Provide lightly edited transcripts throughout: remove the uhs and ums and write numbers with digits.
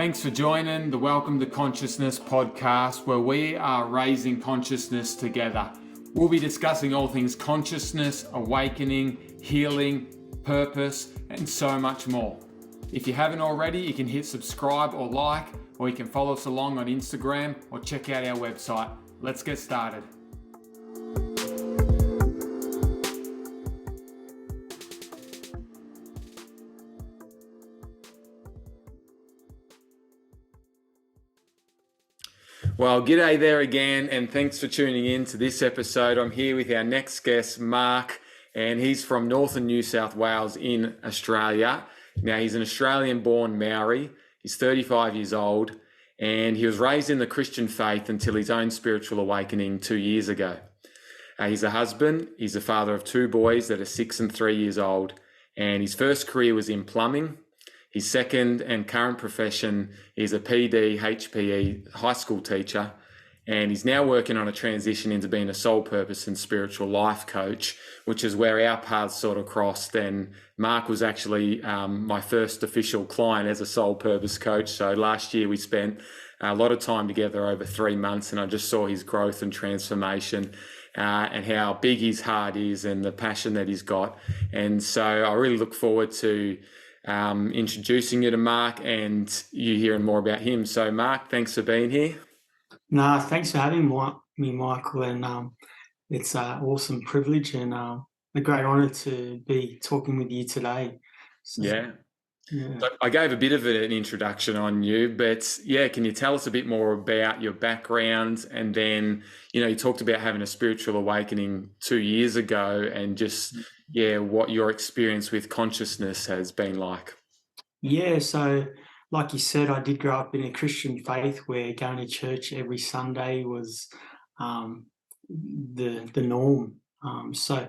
Thanks for joining the Welcome to Consciousness podcast, where we are raising consciousness together. We'll be discussing all things consciousness, awakening, healing, purpose, and so much more. If you haven't already, you can hit subscribe or like, or you can follow us along on Instagram or check out our website. Let's get started. Well, g'day there again, and thanks for tuning in to this episode. I'm here with our next guest, Mark, and he's from northern New South Wales in Australia. Now, he's an Australian-born Māori. He's 35 years old, and he was raised in the Christian faith until his own spiritual awakening 2 years ago. He's a husband. He's a father of two boys that are 6 and 3 years old, and his first career was in plumbing. His second and current profession is a PDHPE High School teacher, and he's now working on a transition into being a soul purpose and spiritual life coach, which is where our paths sort of crossed. And Mark was actually my first official client as a soul purpose coach. So last year we spent a lot of time together over 3 months, and I just saw his growth and transformation and how big his heart is and the passion that he's got. And so I really look forward to introducing you to Mark and you hearing more about him. So Mark, thanks for being here. No, thanks for having me, Michael, and it's an awesome privilege and a great honour to be talking with you today. So, yeah. So I gave a bit of an introduction on you, but can you tell us a bit more about your background? And then, you talked about having a spiritual awakening 2 years ago, and just, what your experience with consciousness has been like. Yeah, so like you said, I did grow up in a Christian faith where going to church every Sunday was the norm. So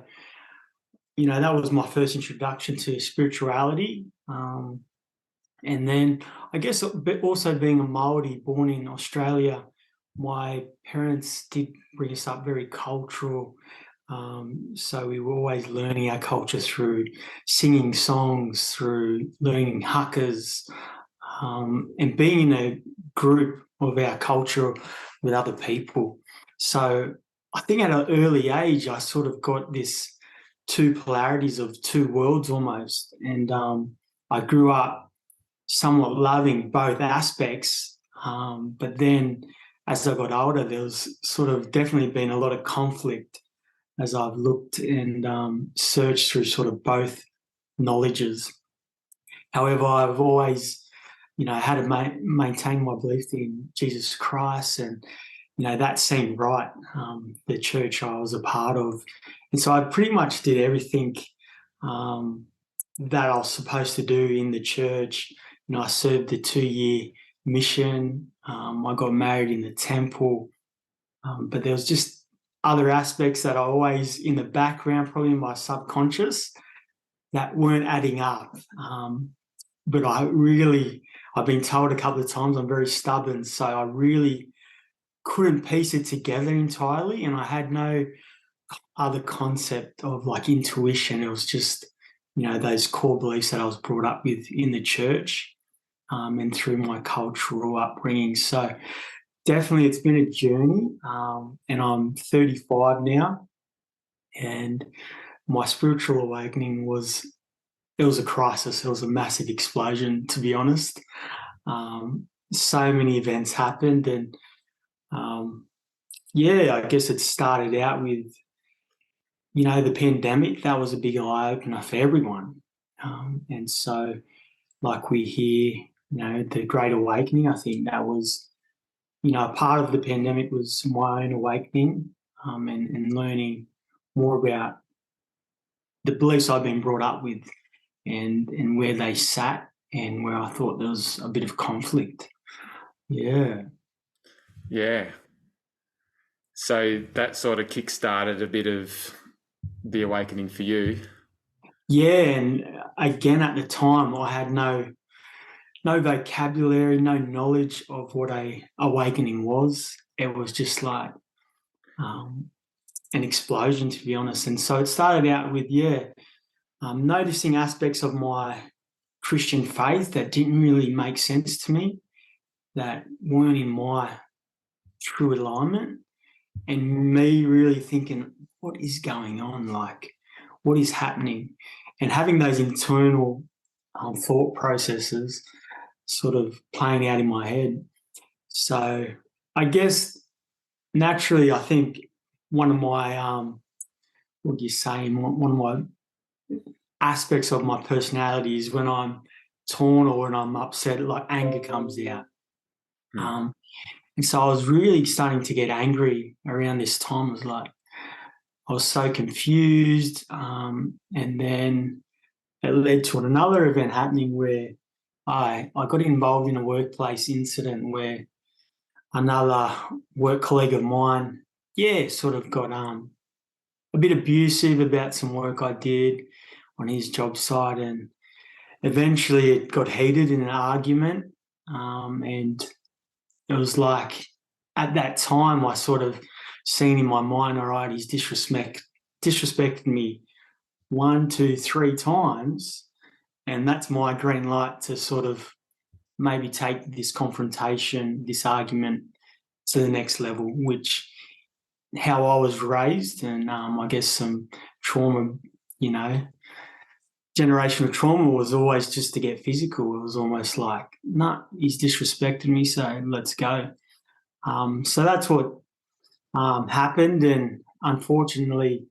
that was my first introduction to spirituality. And then I guess also being a Māori born in Australia, my parents did bring us up very cultural. So we were always learning our culture through singing songs, through learning hakas, and being in a group of our culture with other people. So I think at an early age, I sort of got this two polarities of two worlds almost. And I grew up somewhat loving both aspects. But then as I got older, there was sort of definitely been a lot of conflict as I've looked and searched through sort of both knowledges. However, I've always, had to maintain my belief in Jesus Christ, and, that seemed right, the church I was a part of. And so I pretty much did everything that I was supposed to do in the church. I served the 2-year mission. I got married in the temple, but there was just other aspects that are always in the background, probably in my subconscious, that weren't adding up. But I've been told a couple of times I'm very stubborn, so I really couldn't piece it together entirely, and I had no other concept of like intuition. It was just, those core beliefs that I was brought up with in the church and through my cultural upbringing. So definitely it's been a journey, and I'm 35 now, and my spiritual awakening was a crisis. It was a massive explosion, to be honest. So many events happened, and I guess it started out with, the pandemic. That was a big eye-opener for everyone. And so like we hear, the Great Awakening, I think that was, part of the pandemic was my own awakening, and learning more about the beliefs I've been brought up with and where they sat and where I thought there was a bit of conflict. Yeah. So that sort of kick-started a bit of the awakening for you. Yeah, and again, at the time, I had no vocabulary, no knowledge of what a awakening was. It was just like an explosion, to be honest. And so it started out with, noticing aspects of my Christian faith that didn't really make sense to me. that weren't in my true alignment, and me really thinking, what is going on? Like, what is happening? And having those internal thought processes sort of playing out in my head. So I guess naturally, I think one of my, what do you say, one of my aspects of my personality is when I'm torn or when I'm upset, like anger comes out. Mm. And so I was really starting to get angry around this time. I was so confused. And then it led to another event happening where I got involved in a workplace incident where another work colleague of mine, sort of got a bit abusive about some work I did on his job site, and eventually it got heated in an argument. And it was like at that time I sort of seen in my mind, all right, he's disrespected me 1, 2, 3 times, and that's my green light to sort of maybe take this confrontation, this argument to the next level, which how I was raised, and I guess some trauma, you know, generational trauma was always just to get physical. It was almost like, nah, he's disrespected me, so let's go. So that's what happened, and unfortunately,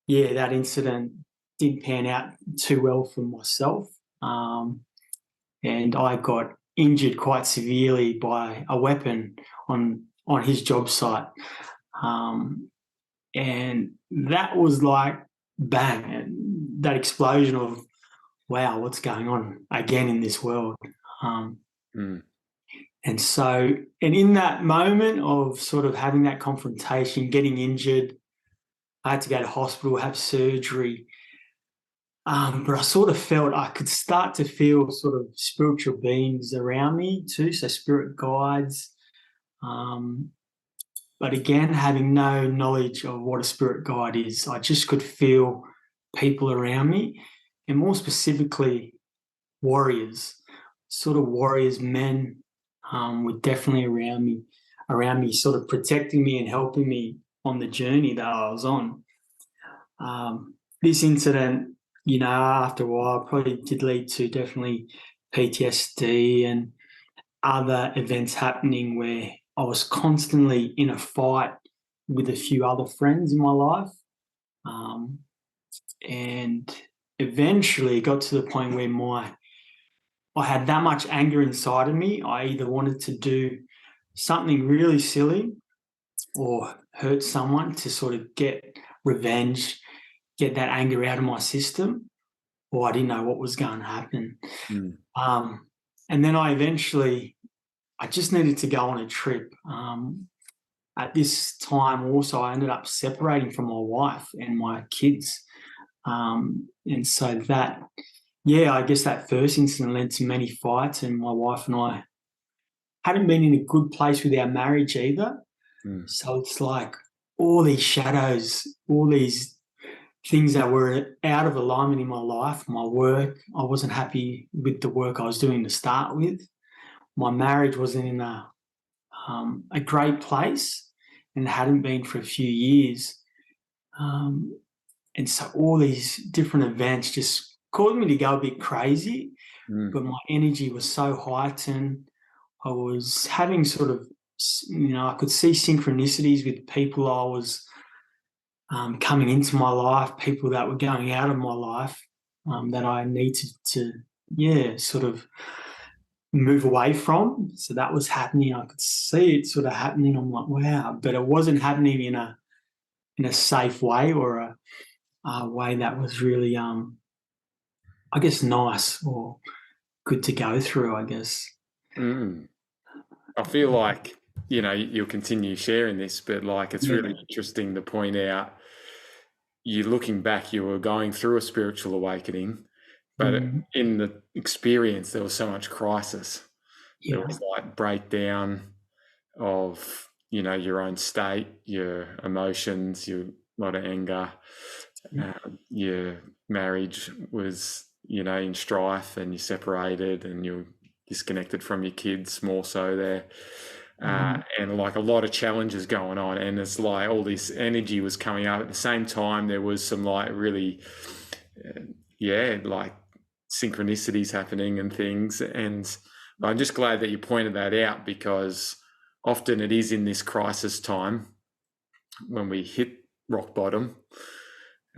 that incident didn't pan out too well for myself, and I got injured quite severely by a weapon on his job site. And that was like bang, and that explosion of wow, what's going on again in this world. And so, and in that moment of sort of having that confrontation, getting injured, I had to go to hospital, have surgery. But I sort of felt I could start to feel sort of spiritual beings around me too, so spirit guides. But again, having no knowledge of what a spirit guide is, I just could feel people around me, and more specifically, warriors, sort of warriors, men, were definitely around me, sort of protecting me and helping me on the journey that I was on. This incident, after a while, probably did lead to definitely PTSD and other events happening where I was constantly in a fight with a few other friends in my life. And eventually it got to the point where I had that much anger inside of me. I either wanted to do something really silly or hurt someone to sort of get revenge, get that anger out of my system, or I didn't know what was going to happen. And then I just needed to go on a trip. At this time also, I ended up separating from my wife and my kids. And so that, I guess that first incident led to many fights, and my wife and I hadn't been in a good place with our marriage either. So it's like all these shadows, all these things that were out of alignment in my life. My work, I wasn't happy with the work I was doing to start with. My marriage wasn't in a great place and hadn't been for a few years. And so all these different events just caused me to go a bit crazy, but my energy was so heightened. I was having sort of, I could see synchronicities with people I was coming into my life, people that were going out of my life, that I needed to, sort of move away from. So that was happening. I could see it sort of happening. I'm like, wow, but it wasn't happening in a safe way or a way that was really, I guess, nice or good to go through, I guess. I feel like, you'll continue sharing this, but like it's really interesting to point out, you looking back, you were going through a spiritual awakening, but in the experience, there was so much crisis. Yeah. There was like breakdown of, your own state, your emotions, a lot of anger. Your marriage was, in strife, and you separated, and you disconnected from your kids more so there. And like a lot of challenges going on, and it's like all this energy was coming up at the same time. There was some like really, like synchronicities happening and things. And I'm just glad that you pointed that out, because often it is in this crisis time when we hit rock bottom.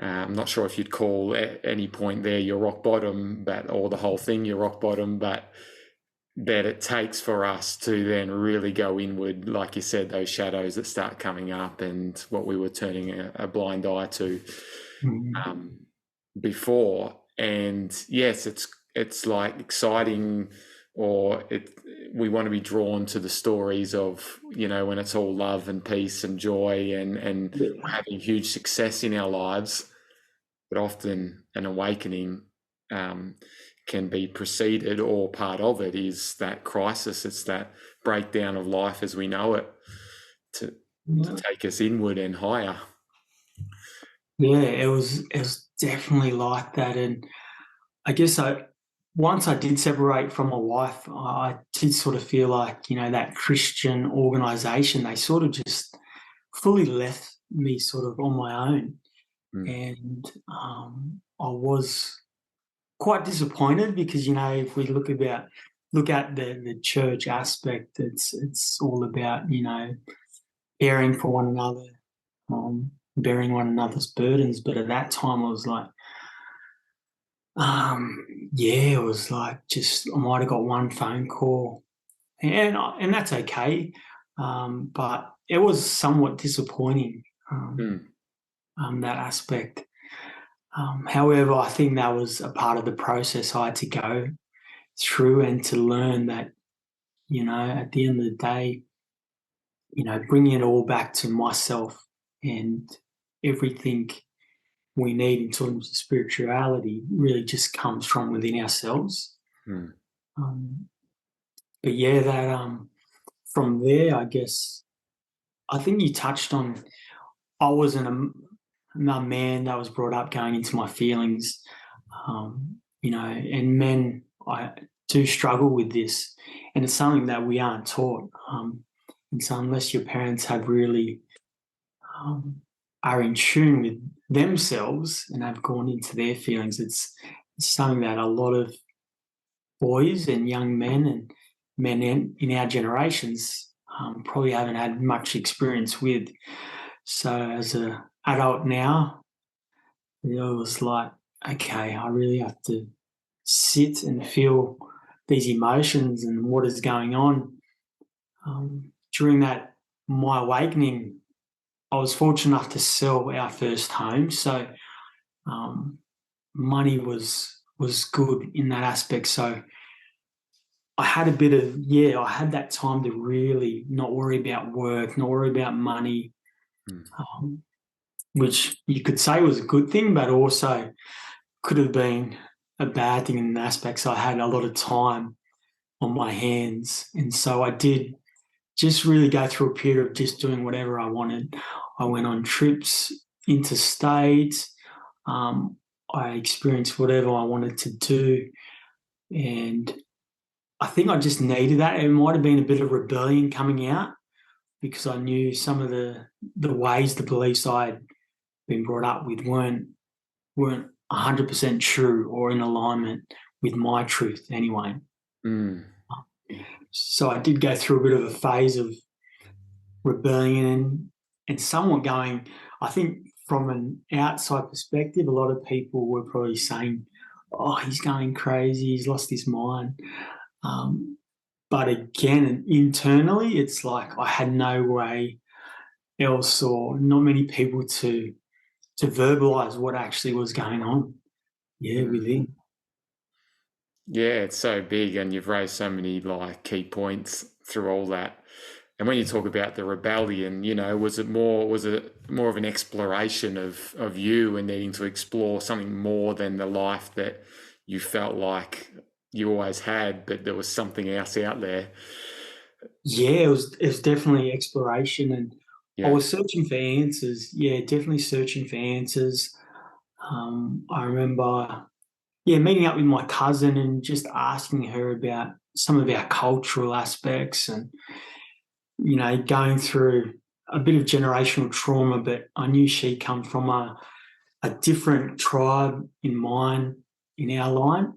I'm not sure if you'd call at any point there your rock bottom, or the whole thing your rock bottom, but that it takes for us to then really go inward, like you said, those shadows that start coming up and what we were turning a blind eye to before. And yes, it's like exciting, or we want to be drawn to the stories of, when it's all love and peace and joy and having huge success in our lives. But often an awakening can be preceded, or part of it is that crisis. It's that breakdown of life as we know it to take us inward and higher. Yeah, it was definitely like that. And I guess once I did separate from my wife, I did sort of feel like, that Christian organisation, they sort of just fully left me sort of on my own. And I was quite disappointed because, if we look at the church aspect, it's all about, caring for one another, bearing one another's burdens. But at that time I was like, it was like just I might have got one phone call, and that's okay. But it was somewhat disappointing, that aspect. However, I think that was a part of the process I had to go through, and to learn that, at the end of the day, bringing it all back to myself, and everything we need in terms of spirituality really just comes from within ourselves. But yeah, that from there, I guess, I think you touched on, I wasn't a man that was brought up going into my feelings, and men, I do struggle with this, and it's something that we aren't taught. And so unless your parents have really are in tune with themselves and have gone into their feelings, it's something that a lot of boys and young men and men in our generations probably haven't had much experience with. So as an adult now, it was like, okay, I really have to sit and feel these emotions and what is going on. During my awakening, I was fortunate enough to sell our first home, so money was good in that aspect. So I had a bit of, I had that time to really not worry about work, not worry about money, which you could say was a good thing, but also could have been a bad thing in aspects. I had a lot of time on my hands, and so I did just really go through a period of just doing whatever I wanted. I went on trips interstate. I experienced whatever I wanted to do, and I think I just needed that. It might have been a bit of rebellion coming out, because I knew some of the ways, the beliefs I had been brought up with weren't 100% true or in alignment with my truth anyway. So I did go through a bit of a phase of rebellion and somewhat going, I think from an outside perspective, a lot of people were probably saying, oh, he's going crazy, he's lost his mind. But again, internally, it's like I had no way else, or not many people to verbalise what actually was going on, within. Yeah, it's so big, and you've raised so many like key points through all that. And when you talk about the rebellion, was it more of an exploration of you and needing to explore something more than the life that you felt like you always had, but there was something else out there? Yeah, it was definitely exploration, and I was searching for answers. Yeah, definitely searching for answers. I remember meeting up with my cousin and just asking her about some of our cultural aspects and, going through a bit of generational trauma, but I knew she come from a different tribe in our line.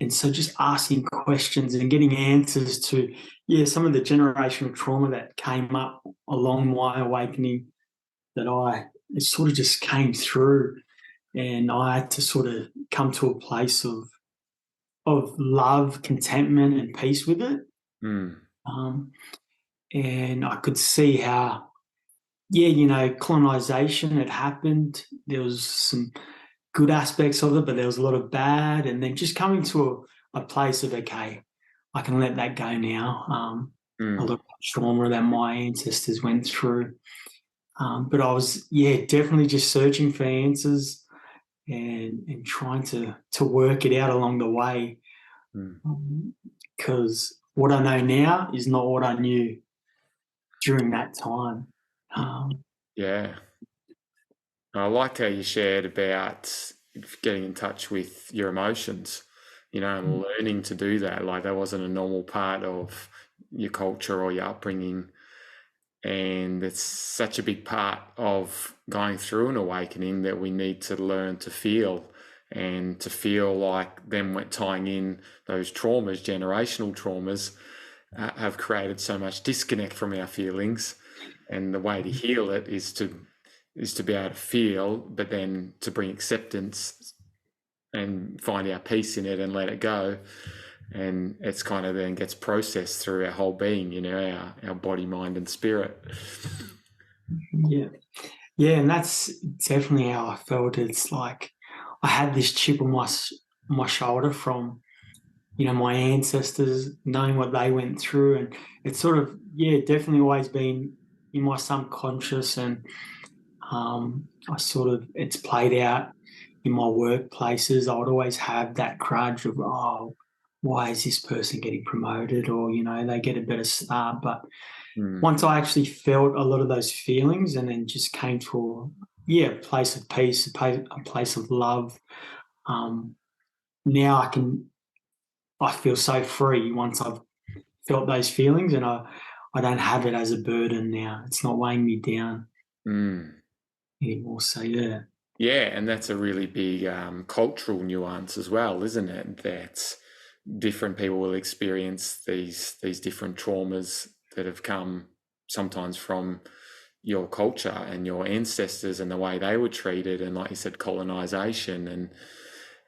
And so just asking questions and getting answers to, some of the generational trauma that came up along my awakening it sort of just came through, and I had to sort of come to a place of love, contentment, and peace with it. Mm. And I could see how, colonization had happened. There was some good aspects of it, but there was a lot of bad. And then just coming to a place of, okay, I can let that go now. A lot of trauma that my ancestors went through. But I was, definitely just searching for answers and trying to work it out along the way. Because what I know now is not what I knew during that time. Yeah. I liked how you shared about getting in touch with your emotions, and learning to do that. Like that wasn't a normal part of your culture or your upbringing. And it's such a big part of going through an awakening that we need to learn to feel, and to feel like them tying in those traumas, generational traumas, have created so much disconnect from our feelings. And the way to heal it is to be able to feel, but then to bring acceptance and find our peace in it and let it go. And it's kind of then gets processed through our whole being, our body, mind, and spirit. Yeah, and that's definitely how I felt. It's like I had this chip on my shoulder from, my ancestors, knowing what they went through, and it's sort of, definitely always been in my subconscious, and it's played out in my workplaces. I would always have that grudge of, oh, why is this person getting promoted, or they get a better start. But once I actually felt a lot of those feelings, and then just came to a place of peace, a place of love, now I feel so free once I've felt those feelings, and I don't have it as a burden now. It's not weighing me down anymore. So yeah, and that's a really big cultural nuance as well, isn't it? That different people will experience these different traumas that have come sometimes from your culture and your ancestors and the way they were treated, and like you said, colonization and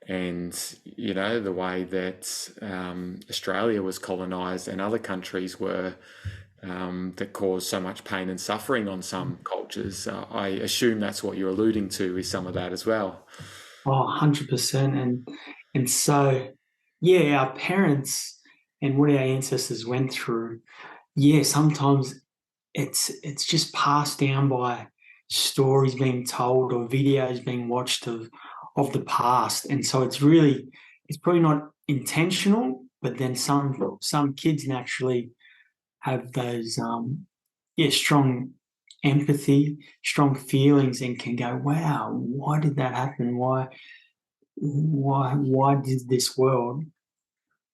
the way that Australia was colonized and other countries were, that caused so much pain and suffering on some cultures. I assume that's what you're alluding to with some of that as well. Oh, 100%. And so, our parents and what our ancestors went through, sometimes it's just passed down by stories being told or videos being watched of the past. And so it's probably not intentional, but then some kids naturally have those strong empathy, strong feelings, and can go, wow, why did that happen? Why did this world,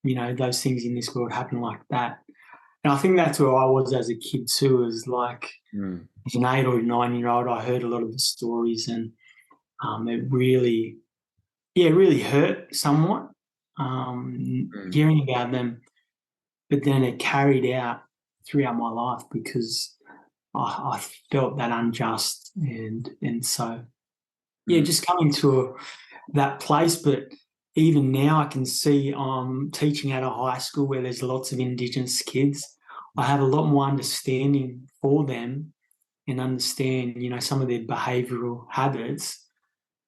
those things in this world happen like that? And I think that's where I was as a kid too, is like as an 8 or 9-year-old, I heard a lot of the stories, and it really hurt somewhat hearing about them. But then it carried out throughout my life because I felt that unjust, and so just coming to that place. But even now, I can see teaching at a high school where there's lots of Indigenous kids. I have a lot more understanding for them, and understand, some of their behavioural habits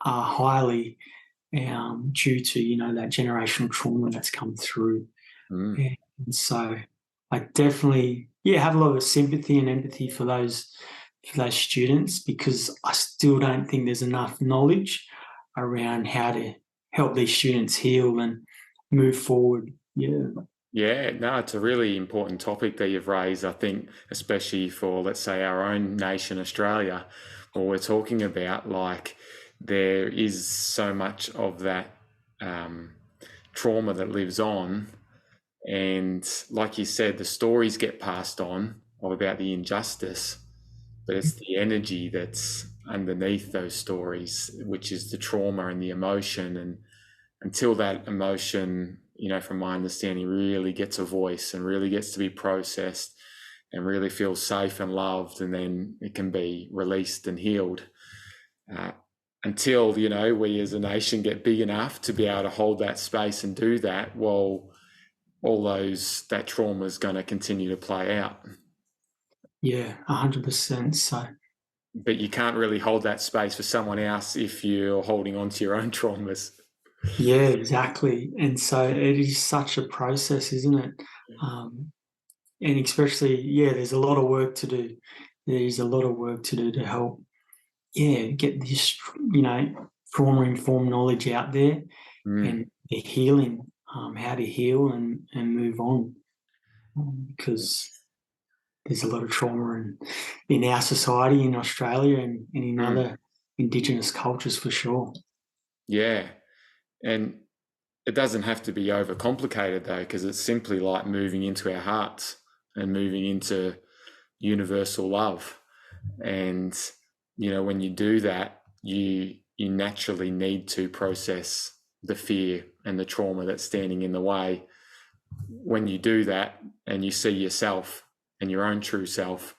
are highly due to, that generational trauma that's come through. And so I definitely, have a lot of sympathy and empathy for those students, because I still don't think there's enough knowledge around how to help these students heal and move forward. Yeah, no, it's a really important topic that you've raised, I think, especially for, let's say, our own nation, Australia, what we're talking about, like there is so much of that trauma that lives on. And like you said, the stories get passed on about the injustice, but it's the energy that's underneath those stories, which is the trauma and the emotion. And until that emotion, from my understanding, really gets a voice and really gets to be processed and really feels safe and loved, and then it can be released and healed. Until, we as a nation get big enough to be able to hold that space and do that, well, that trauma is going to continue to play out. Yeah, 100%. So, but you can't really hold that space for someone else if you're holding on to your own traumas. yeah, exactly. And so it is such a process, isn't it? And especially, there's a lot of work to do. There's a lot of work to do to help, get this, trauma-informed knowledge out there and the healing, how to heal and move on. Because there's a lot of trauma in our society, in Australia and in other Indigenous cultures for sure. Yeah. And it doesn't have to be overcomplicated though, because it's simply like moving into our hearts and moving into universal love. And, when you do that, you naturally need to process the fear and the trauma that's standing in the way. When you do that and you see yourself and your own true self,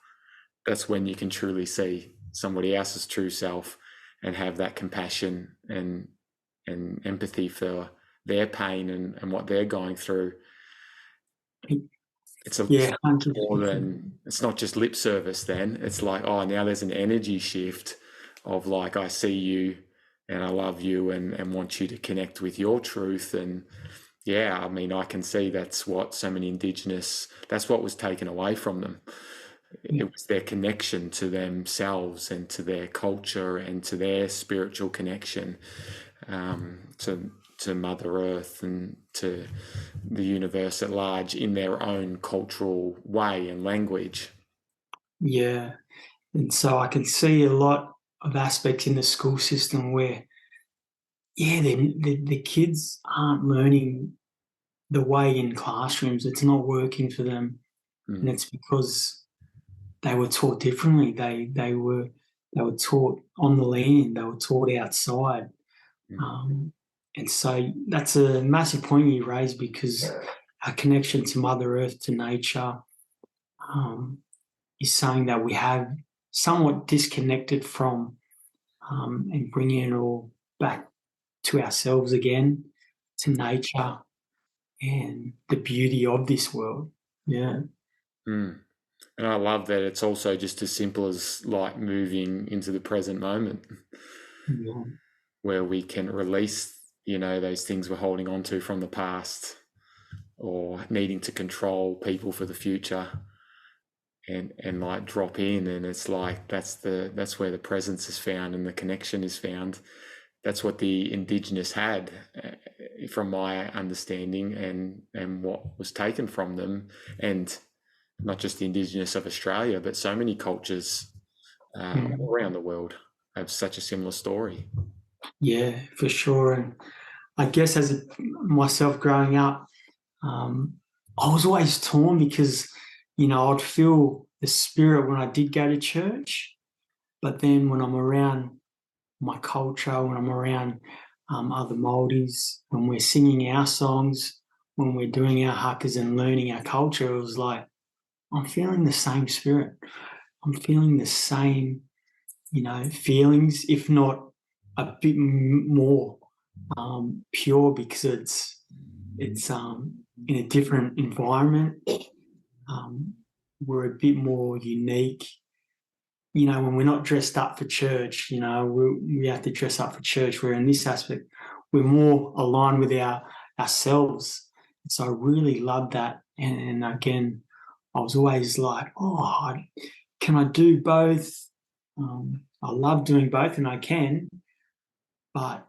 that's when you can truly see somebody else's true self and have that compassion and empathy for their pain and what they're going through. It's more than, it's not just lip service then. It's like, oh, now there's an energy shift of like, I see you and I love you and want you to connect with your truth. And I can see that's what so many Indigenous, that's what was taken away from them. It was their connection to themselves and to their culture and to their spiritual connection, to Mother Earth and to the universe at large in their own cultural way and language. Yeah. And so I can see a lot of aspects in the school system where, the kids aren't learning the way in classrooms. It's not working for them. And it's because they were taught differently. They were taught on the land. They were taught outside. And so that's a massive point you raise, because our connection to Mother Earth, to nature, is something that we have somewhat disconnected from, and bringing it all back to ourselves again, to nature and the beauty of this world. Yeah. And I love that it's also just as simple as like moving into the present moment, where we can release, those things we're holding on to from the past or needing to control people for the future, and like drop in. And it's like, that's where the presence is found and the connection is found. That's what the Indigenous had, from my understanding, and what was taken from them. And not just the Indigenous of Australia, but so many cultures all around the world have such a similar story. Yeah, for sure. And I guess as myself growing up, I was always torn because, I'd feel the spirit when I did go to church, but then when I'm around my culture, when I'm around other Māoris, when we're singing our songs, when we're doing our hakas and learning our culture, it was like, I'm feeling the same spirit. I'm feeling the same, feelings, if not a bit more pure, because it's in a different environment. We're a bit more unique. When we're not dressed up for church, we have to dress up for church, where in this aspect, we're more aligned with ourselves. So I really love that. And again, I was always like, can I do both? I love doing both, and I can, but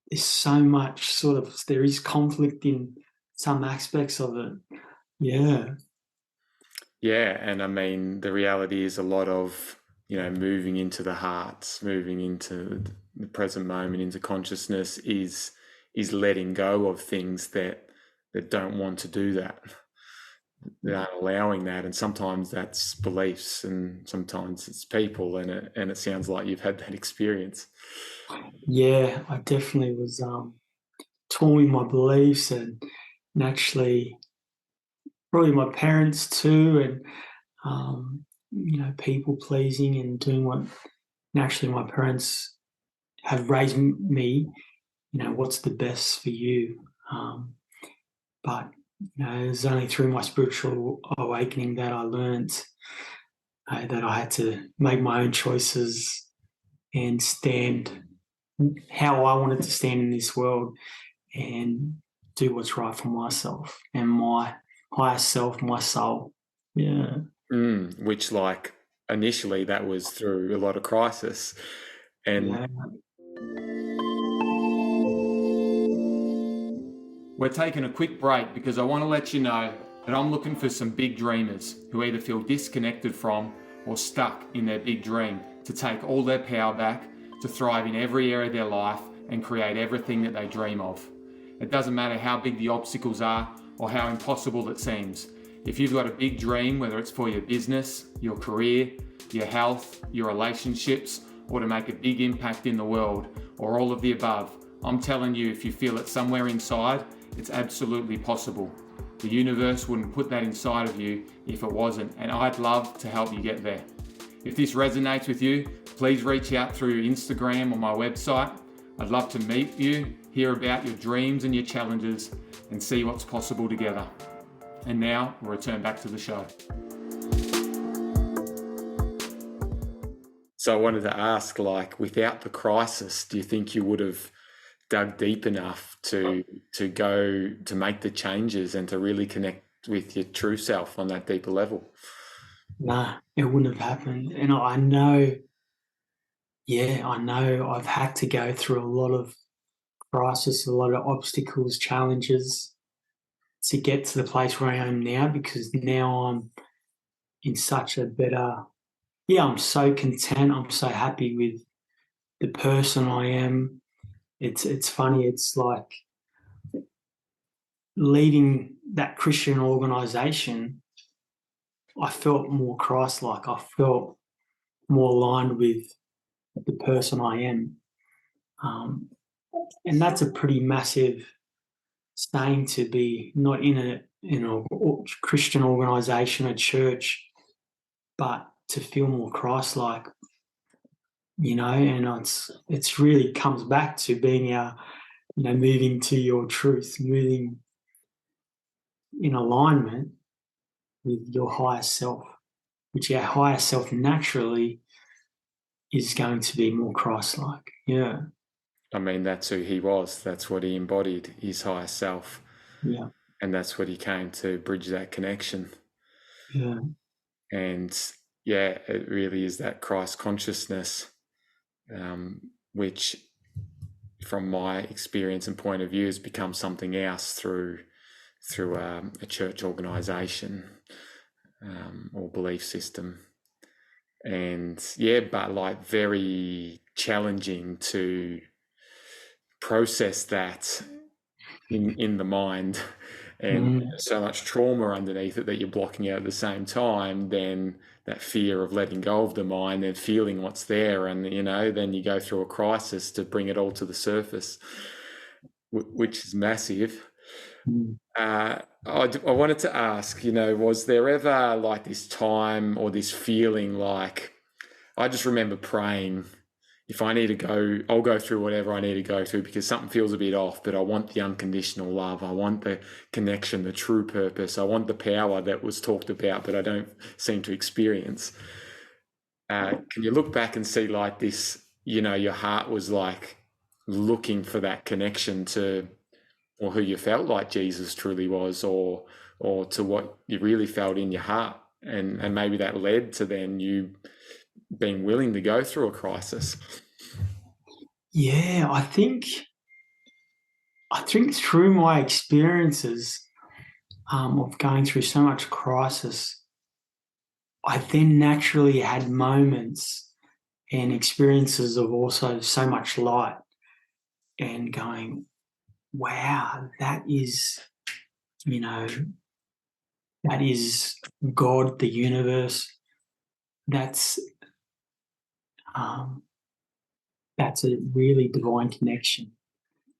there's so much there is conflict in some aspects of it. Yeah. Yeah, and I mean, the reality is a lot of moving into the hearts, moving into the present moment, into consciousness, is letting go of things that don't want to do that, that aren't allowing that. And sometimes that's beliefs, and sometimes it's people, and it sounds like you've had that experience. Yeah, I definitely was torn with my beliefs, and naturally, probably my parents too, and people pleasing and doing what naturally my parents have raised me. What's the best for you? But it was only through my spiritual awakening that I learned that I had to make my own choices and stand how I wanted to stand in this world and do what's right for myself and my higher self, my soul. Yeah. Which, like, initially that was through a lot of crisis. And Yeah. we're taking a quick break because I want to let you know that I'm looking for some big dreamers who either feel disconnected from or stuck in their big dream to take all their power back, to thrive in every area of their life and create everything that they dream of. It doesn't matter how big the obstacles are or how impossible it seems. If you've got a big dream, whether it's for your business, your career, your health, your relationships, or to make a big impact in the world, or all of the above, I'm telling you, if you feel it somewhere inside, it's absolutely possible. The universe wouldn't put that inside of you if it wasn't, and I'd love to help you get there. If this resonates with you, please reach out through Instagram or my website. I'd love to meet you, hear about your dreams and your challenges, and see what's possible together. And now we'll return back to the show. So I wanted to ask, like, without the crisis, do you think you would have dug deep enough to go to make the changes and to really connect with your true self on that deeper level? Nah, it wouldn't have happened. And I know I've had to go through a lot of crisis, a lot of obstacles, challenges to get to the place where I am now, because now I'm in such a better, I'm so content. I'm so happy with the person I am. It's funny. It's like leading that Christian organization. I felt more Christ-like. I felt more aligned with the person I am. And that's a pretty massive saying, to be not in a Christian organization, a church, but to feel more Christ-like, and it's really comes back to being moving to your truth, moving in alignment with your higher self, which your higher self naturally is going to be more Christ-like. Yeah. I mean, that's who he was. That's what he embodied, his higher self. Yeah. And that's what he came to bridge that connection. Yeah. And yeah, it really is that Christ consciousness, which from my experience and point of view has become something else through a church organisation or belief system. And yeah, but like very challenging to process that in the mind, and so much trauma underneath it that you're blocking out at the same time, then that fear of letting go of the mind and feeling what's there, and then you go through a crisis to bring it all to the surface, which is massive. I wanted to ask, was there ever like this time or this feeling, like, I just remember praying, if I need to go, I'll go through whatever I need to go through because something feels a bit off, but I want the unconditional love. I want the connection, the true purpose. I want the power that was talked about, but I don't seem to experience. Can you look back and see like this, your heart was like looking for that connection to, or who you felt like Jesus truly was, or to what you really felt in your heart. And maybe that led to then you being willing to go through a crisis. Yeah, I think through my experiences of going through so much crisis, I then naturally had moments and experiences of also so much light and going, wow, that is, you know, that is God, the universe. That's um, that's a really divine connection.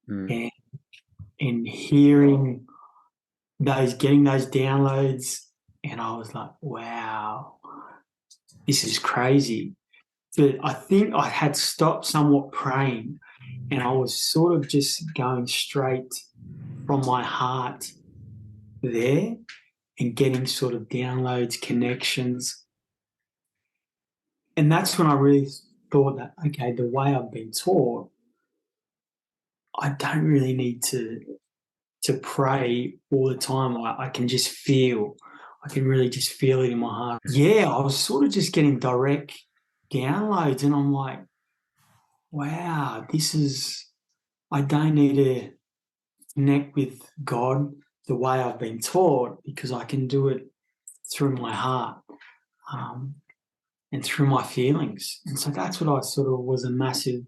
Mm. And hearing those, getting those downloads, and I was like, wow, this is crazy. But I think I had stopped somewhat praying, and I was sort of just going straight from my heart there and getting sort of downloads, connections. And that's when I really thought that, okay, the way I've been taught, I don't really need to pray all the time. I can just feel, I can really just feel it in my heart. Yeah, I was sort of just getting direct downloads, and I'm like, wow, this is, I don't need to connect with God the way I've been taught, because I can do it through my heart and through my feelings. And so that's what I sort of was a massive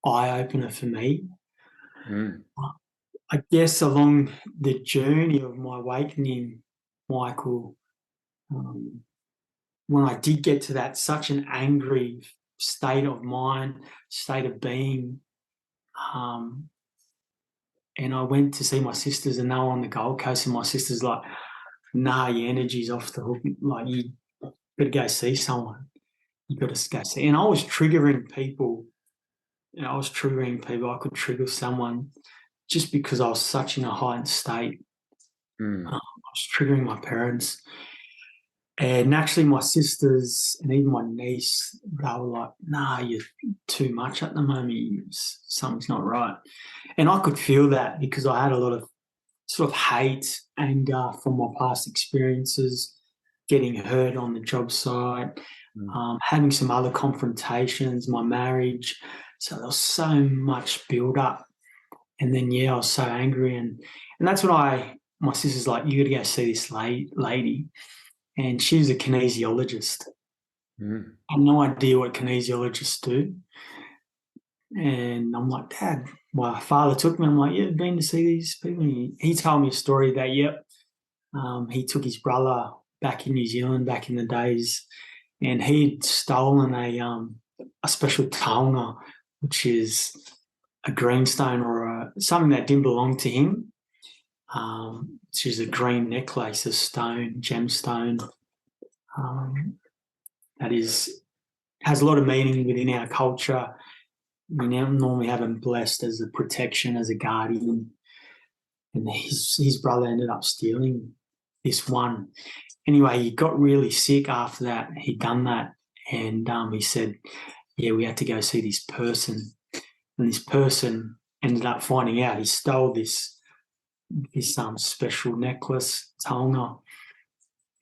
eye opener for me. Mm. I guess along the journey of my awakening, Michael, um, when I did get to that such an angry state of mind, state of being, um, and I went to see my sisters, and they were on the Gold Coast, and my sister's like, nah, your energy's off the hook. Like, you got to go see someone. You got to go see. And I was triggering people. I could trigger someone just because I was such in a heightened state. Mm. I was triggering my parents. And naturally, my sisters and even my niece, they were like, nah, you're too much at the moment. Something's not right. And I could feel that because I had a lot of sort of hate, anger from my past experiences, getting hurt on the job site, having some other confrontations, my marriage. So there was so much build up. And then, yeah, I was so angry. And that's when my sister's like, you got to go see this lady. And she's a kinesiologist. Mm. I have no idea what kinesiologists do. And I'm like, Dad, my father took me. I'm like, yeah, been to see these people. And he told me a story that, yep, he took his brother back in New Zealand back in the days, and he'd stolen a special taonga, which is a greenstone or something that didn't belong to him, which is a green necklace, a stone, gemstone, that has a lot of meaning within our culture. We now normally have him blessed as a protection, as a guardian. And his brother ended up stealing this one. Anyway, he got really sick after that. He'd done that. And he said, yeah, we had to go see this person. And this person ended up finding out he stole this special necklace, taonga,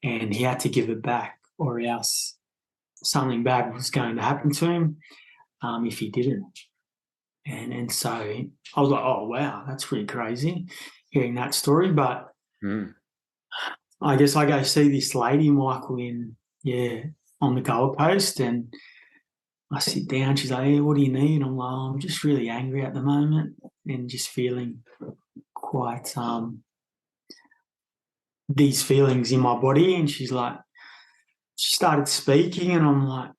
and he had to give it back, or else something bad was going to happen to him if he didn't. And so I was like, oh, wow, that's pretty crazy hearing that story. But I guess I go see this lady, Michael, on the Gold Coast, and I sit down. She's like, hey, what do you need? And I'm like, oh, I'm just really angry at the moment and just feeling quite these feelings in my body. And she started speaking, and I'm like,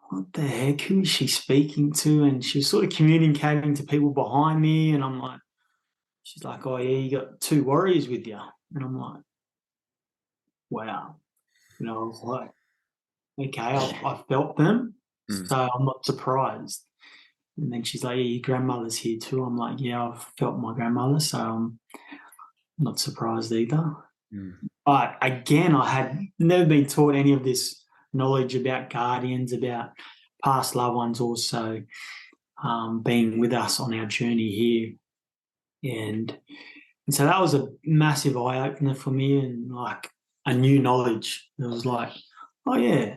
what the heck? Who is she speaking to? And she was sort of communicating to people behind me. And I'm like, she's like, oh, yeah, you got two warriors with you. And I'm like, wow. I was like, okay, I felt them, so I'm not surprised. And then she's like, yeah, your grandmother's here too. I'm like, yeah, I've felt my grandmother, so I'm not surprised either. But again, I had never been taught any of this knowledge about guardians, about past loved ones also being with us on our journey here. And so that was a massive eye opener for me, and like a new knowledge. It was like, oh yeah,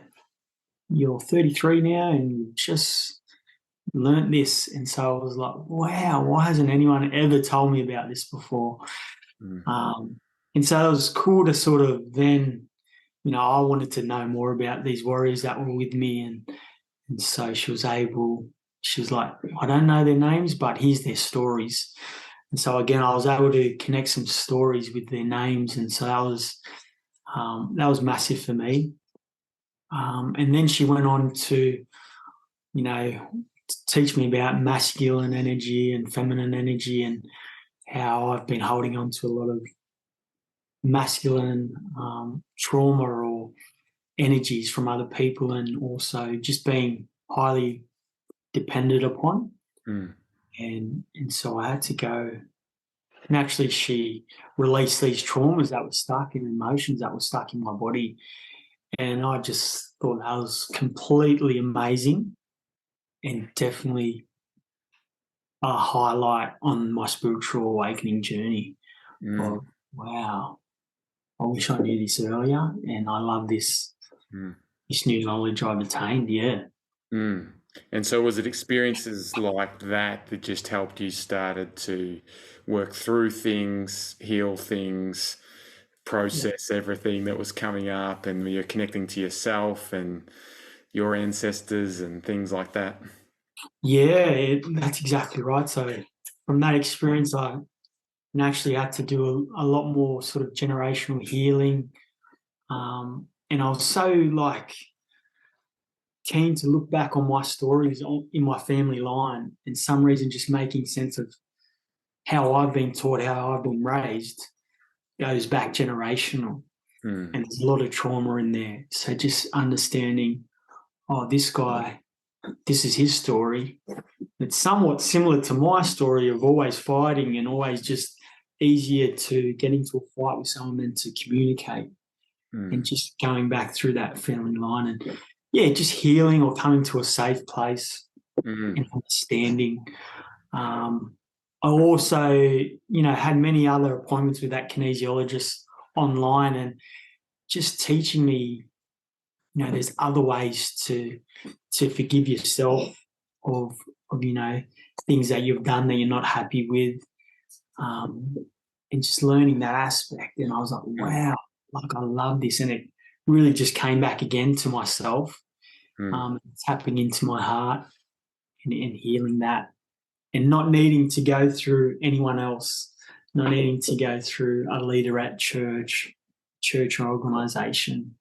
you're 33 now and you just learnt this. And so I was like, wow, why hasn't anyone ever told me about this before? And so it was cool to sort of then, I wanted to know more about these warriors that were with me, and so she was like, I don't know their names, but here's their stories. And so again, I was able to connect some stories with their names, and so that was massive for me. And then she went on to, teach me about masculine energy and feminine energy, and how I've been holding on to a lot of masculine trauma or energies from other people, and also just being highly depended upon. And so I had to go. And actually, she released these traumas that were stuck, and emotions that were stuck in my body. And I just thought that was completely amazing, and definitely a highlight on my spiritual awakening journey. Of, wow, I wish I knew this earlier, and I love this new knowledge I've attained. Yeah. And so was it experiences like that that just helped you started to work through things, heal things, process everything that was coming up, and you're connecting to yourself and your ancestors and things like that? Yeah, that's exactly right. So from that experience, I actually had to do a lot more sort of generational healing. And I was so keen to look back on my stories in my family line, and some reason just making sense of how I've been taught, how I've been raised, goes back generational. And there's a lot of trauma in there. So just understanding, this guy, this is his story. It's somewhat similar to my story of always fighting, and always just easier to get into a fight with someone than to communicate. And just going back through that family line, and just healing or coming to a safe place and understanding. I also, had many other appointments with that kinesiologist online, and just teaching me, there's other ways to forgive yourself of things that you've done that you're not happy with, and just learning that aspect. And I was like, wow, I love this, and it really just came back again to myself, tapping into my heart and healing that, and not needing to go through anyone else, not needing to go through a leader at church or organisation,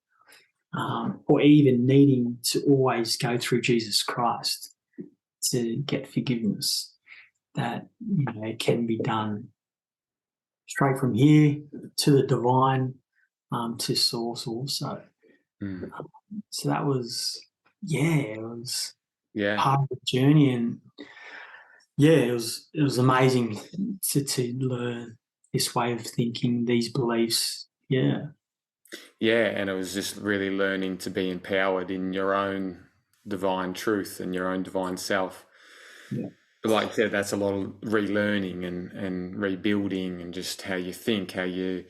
or even needing to always go through Jesus Christ to get forgiveness. That it can be done straight from here to the divine, to source also. So that was, it was part of the journey, and it was amazing to learn this way of thinking, these beliefs. And it was just really learning to be empowered in your own divine truth and your own divine self. But like I said, that's a lot of relearning and rebuilding, and just how you think, how you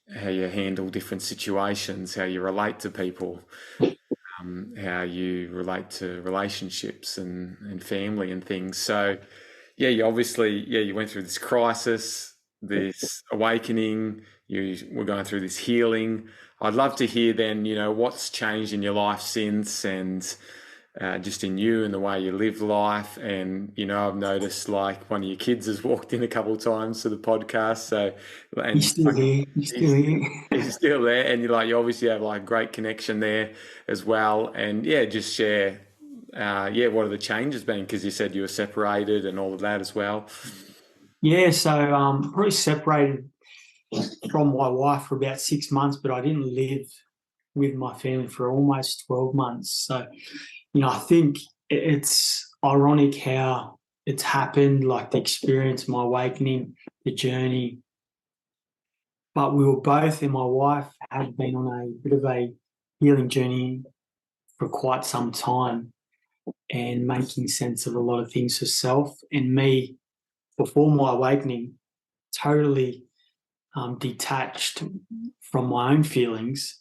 handle different situations, how you relate to people, how you relate to relationships and family and things. So you obviously you went through this crisis, this awakening, you were going through this healing. I'd love to hear then, what's changed in your life since, and just in you and the way you live life. And I've noticed like one of your kids has walked in a couple of times to the podcast, so and he's still here. He's still there, and you obviously have like great connection there as well. And just share what are the changes been, because you said you were separated and all of that as well. So probably separated from my wife for about 6 months, but I didn't live with my family for almost 12 months. So I think it's ironic how it's happened, like the experience, my awakening, the journey. But we were both, and my wife had been on a bit of a healing journey for quite some time, and making sense of a lot of things herself. And me, before my awakening, totally detached from my own feelings.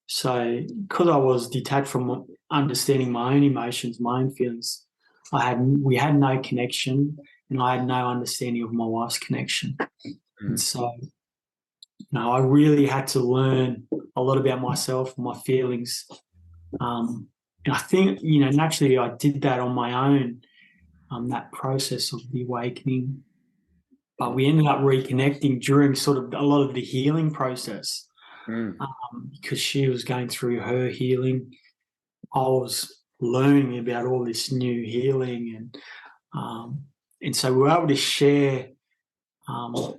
So because I was detached from understanding my own emotions, my own feelings, we had no connection, and I had no understanding of my wife's connection. And so I really had to learn a lot about myself and my feelings. And I think, naturally I did that on my own, that process of the awakening. But we ended up reconnecting during sort of a lot of the healing process, because she was going through her healing. I was learning about all this new healing, and so we were able to share, what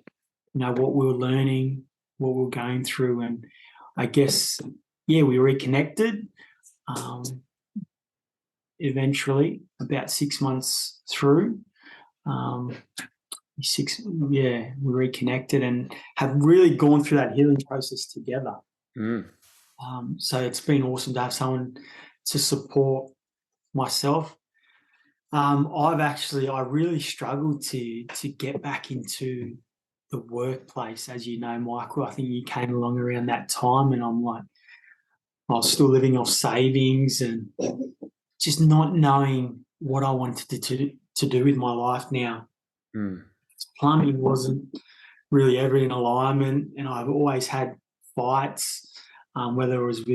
we were learning, what we were going through, and I guess, we reconnected. Eventually, about 6 months through, we reconnected and have really gone through that healing process together. So it's been awesome to have someone to support myself. I really struggled to get back into the workplace, as you know, Michael. I think you came along around that time, and I was still living off savings and just not knowing what I wanted to do with my life now. Plumbing wasn't really ever in alignment, and I've always had fights, whether it was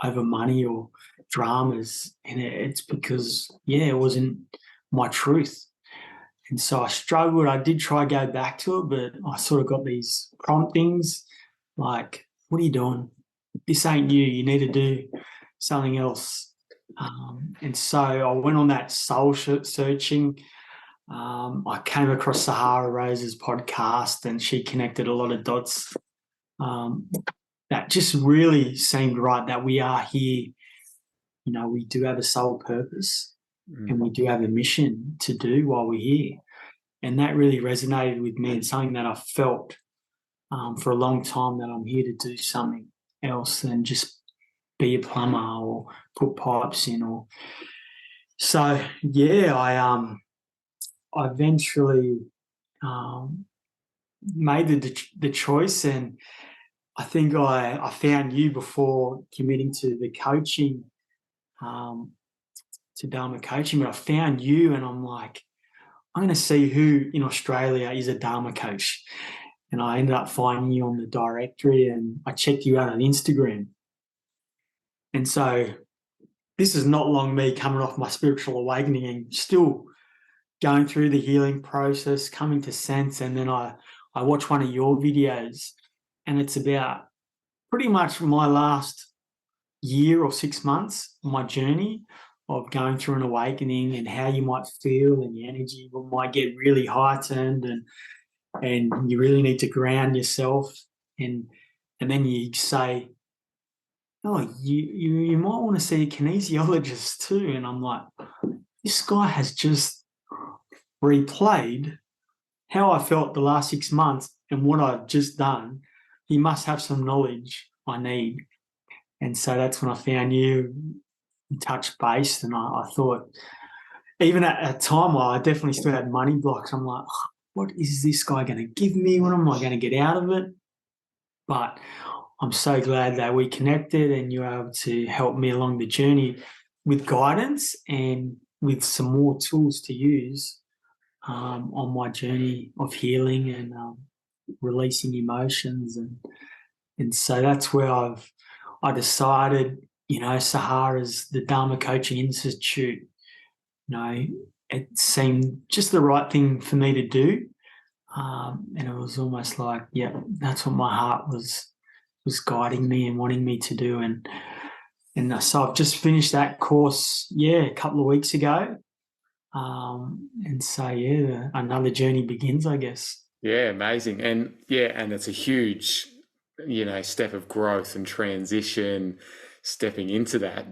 over money or dramas, and it's because, it wasn't my truth. And so I struggled. I did try to go back to it, but I sort of got these promptings like, what are you doing? This ain't you. You need to do something else. And so I went on that soul searching. I came across Sahara Rose's podcast, and she connected a lot of dots that just really seemed right, that we are here. We do have a soul purpose, and we do have a mission to do while we're here. And that really resonated with me, and something that I felt for a long time, that I'm here to do something else than just be a plumber or put pipes in. I eventually made the choice, and I think I found you before committing to the coaching, to Dharma coaching. But I found you, and I'm like, I'm going to see who in Australia is a Dharma coach. And I ended up finding you on the directory, and I checked you out on Instagram. And so this is not long me coming off my spiritual awakening and still going through the healing process, coming to sense. And then I watched one of your videos, and it's about pretty much my last year or 6 months, my journey of going through an awakening, and how you might feel, and your energy might get really heightened, and you really need to ground yourself. And then you say, oh, you might want to see a kinesiologist too. And I'm like, this guy has just replayed how I felt the last 6 months and what I've just done. He must have some knowledge I need. And so that's when I found you, touched base, and I thought, even at a time while I definitely still had money blocks, I'm like, what is this guy going to give me? What am I going to get out of it? But I'm so glad that we connected, and you were able to help me along the journey with guidance and with some more tools to use on my journey of healing and releasing emotions. And so that's where I decided, Sahara's the Dharma Coaching Institute, it seemed just the right thing for me to do. And it was almost like, that's what my heart was guiding me and wanting me to do. And so I've just finished that course, a couple of weeks ago. And so, another journey begins, I guess. Yeah, amazing. And it's a huge, step of growth and transition, stepping into that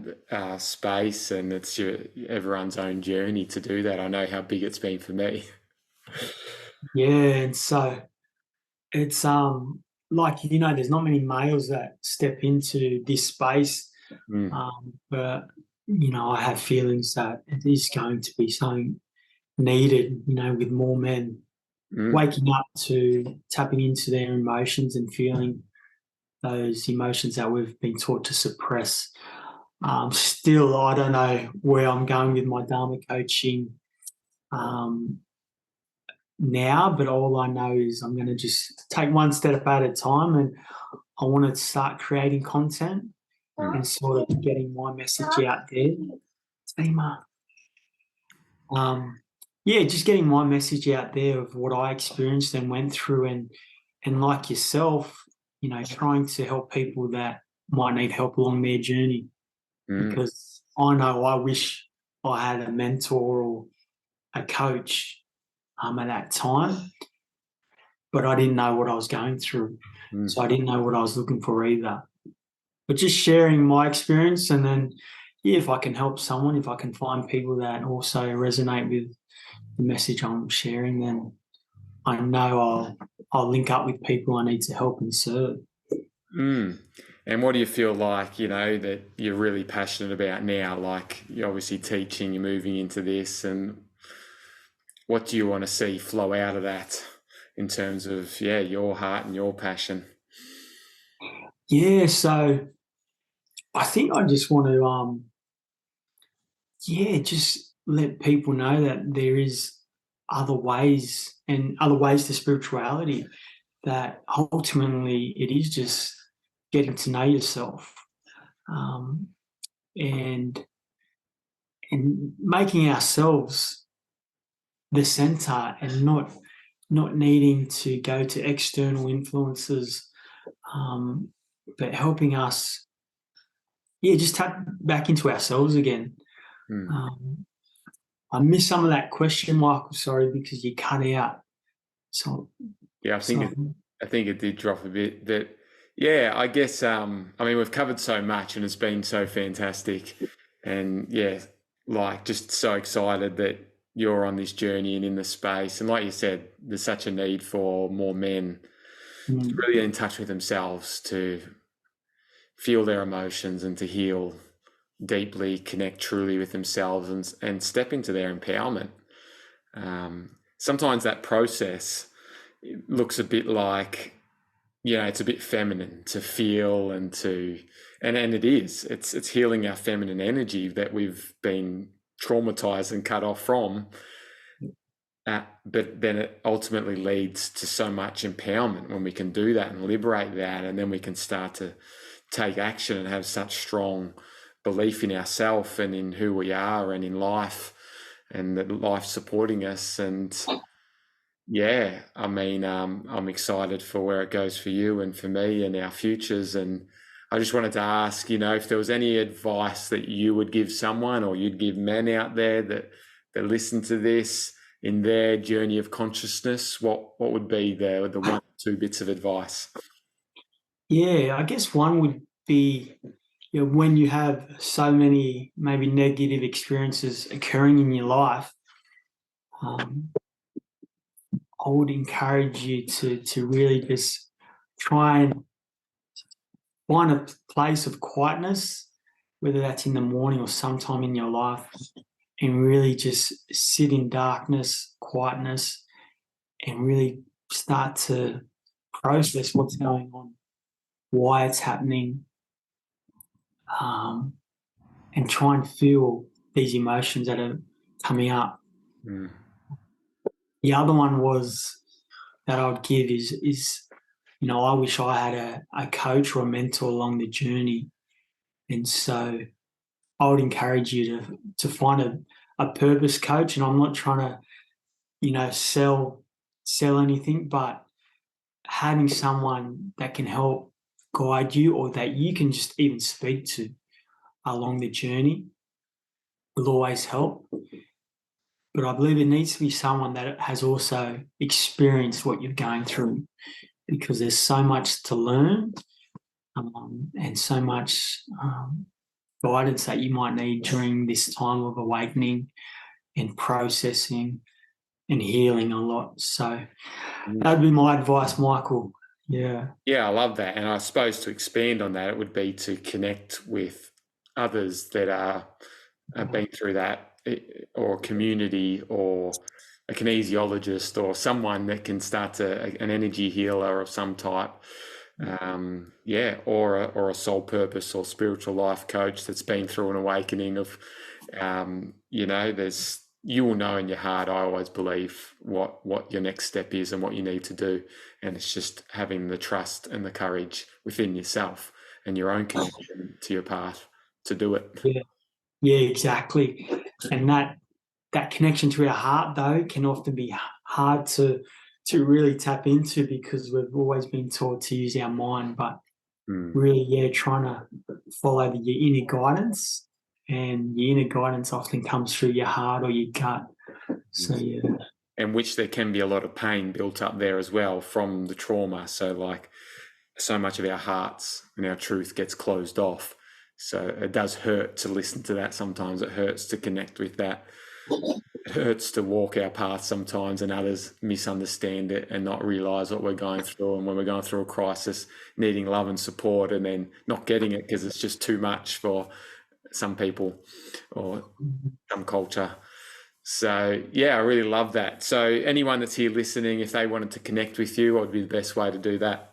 space, and it's everyone's own journey to do that. I know how big it's been for me. Yeah, and so it's like, there's not many males that step into this space, but I have feelings that it is going to be something needed, with more men waking up to tapping into their emotions and feeling those emotions that we've been taught to suppress. Still, I don't know where I'm going with my Dharma coaching now, but all I know is I'm going to just take one step at a time, and I want to start creating content and sort of getting my message out there. Tima. Yeah, just getting my message out there of what I experienced and went through, and like yourself, trying to help people that might need help along their journey. Because I know I wish I had a mentor or a coach at that time, but I didn't know what I was going through. So I didn't know what I was looking for either. But just sharing my experience, and then, yeah, if I can help someone, if I can find people that also resonate with the message I'm sharing, then I know I'll link up with people I need to help and serve. And what do you feel like, that you're really passionate about now? Like, you're obviously teaching, you're moving into this, and what do you want to see flow out of that in terms of, your heart and your passion? Yeah, so I think I just want to, just let people know that there is other ways to spirituality, that ultimately it is just getting to know yourself, and making ourselves the center, and not needing to go to external influences, but helping us, just tap back into ourselves again. I missed some of that question, Michael. Sorry, because you cut out. So yeah, I think it did drop a bit. That, I guess. I mean, we've covered so much, and it's been so fantastic, and just so excited that you're on this journey and in the space. And like you said, there's such a need for more men to really get in touch with themselves, to feel their emotions, and to heal deeply, connect truly with themselves, and step into their empowerment. Sometimes that process looks a bit like, it's a bit feminine to feel and it is. It's healing our feminine energy that we've been traumatized and cut off from. But then it ultimately leads to so much empowerment when we can do that and liberate that, and then we can start to take action and have such strong belief in ourselves and in who we are and in life, and that life supporting us. And I mean, I'm excited for where it goes for you and for me and our futures. And I just wanted to ask, if there was any advice that you would give someone, or you'd give men out there that listen to this in their journey of consciousness, what would be the 1 or 2 bits of advice? Yeah, I guess one would be, when you have so many maybe negative experiences occurring in your life, I would encourage you to really just try and find a place of quietness, whether that's in the morning or sometime in your life, and really just sit in darkness, quietness, and really start to process what's going on, why it's happening, and try and feel these emotions that are coming up. The other one that I would give is I wish I had a coach or a mentor along the journey. And so I would encourage you to find a purpose coach. And I'm not trying to, sell anything, but having someone that can help guide you, or that you can just even speak to along the journey, will always help. But I believe it needs to be someone that has also experienced what you're going through, because there's so much to learn, and so much guidance that you might need during this time of awakening and processing and healing a lot. So that'd be my advice, Michael. Yeah. Yeah, I love that. And I suppose to expand on that, it would be to connect with others that have been through that, or a community, or a kinesiologist, or someone that can start an energy healer of some type. Or a soul purpose or spiritual life coach that's been through an awakening of, there's you will know in your heart, I always believe, what your next step is and what you need to do. And it's just having the trust and the courage within yourself and your own connection to your path to do it. Yeah, exactly. And that connection to our heart, though, can often be hard to really tap into, because we've always been taught to use our mind. But really, trying to follow your inner guidance, and your inner guidance often comes through your heart or your gut. So and which there can be a lot of pain built up there as well from the trauma. So like, so much of our hearts and our truth gets closed off. So it does hurt to listen to that sometimes. It hurts to connect with that. It hurts to walk our path sometimes, and others misunderstand it and not realise what we're going through. And when we're going through a crisis, needing love and support, and then not getting it because it's just too much for some people or some culture. So, yeah, I really love that. So anyone that's here listening, if they wanted to connect with you, what would be the best way to do that?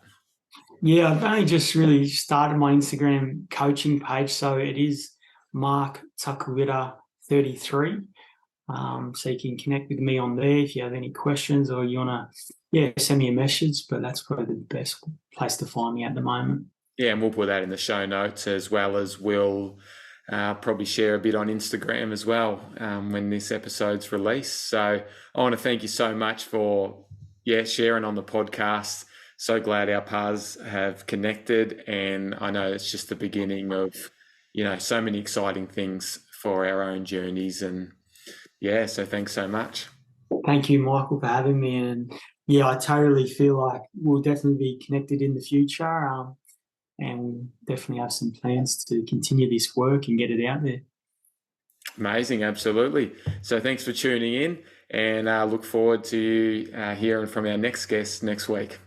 Yeah, I've only just really started my Instagram coaching page. So it is Mark Takuira 33. So you can connect with me on there if you have any questions, or you want to, send me a message. But that's probably the best place to find me at the moment. Yeah, and we'll put that in the show notes, as well as we'll probably share a bit on Instagram as well when this episode's released. So I want to thank you so much for sharing on the podcast. So glad our paths have connected, and I know it's just the beginning of so many exciting things for our own journeys. And so thanks so much. Thank you, Michael, for having me. And I totally feel like we'll definitely be connected in the future. And we'll definitely have some plans to continue this work and get it out there. Amazing, absolutely. So thanks for tuning in, and I look forward to hearing from our next guest next week.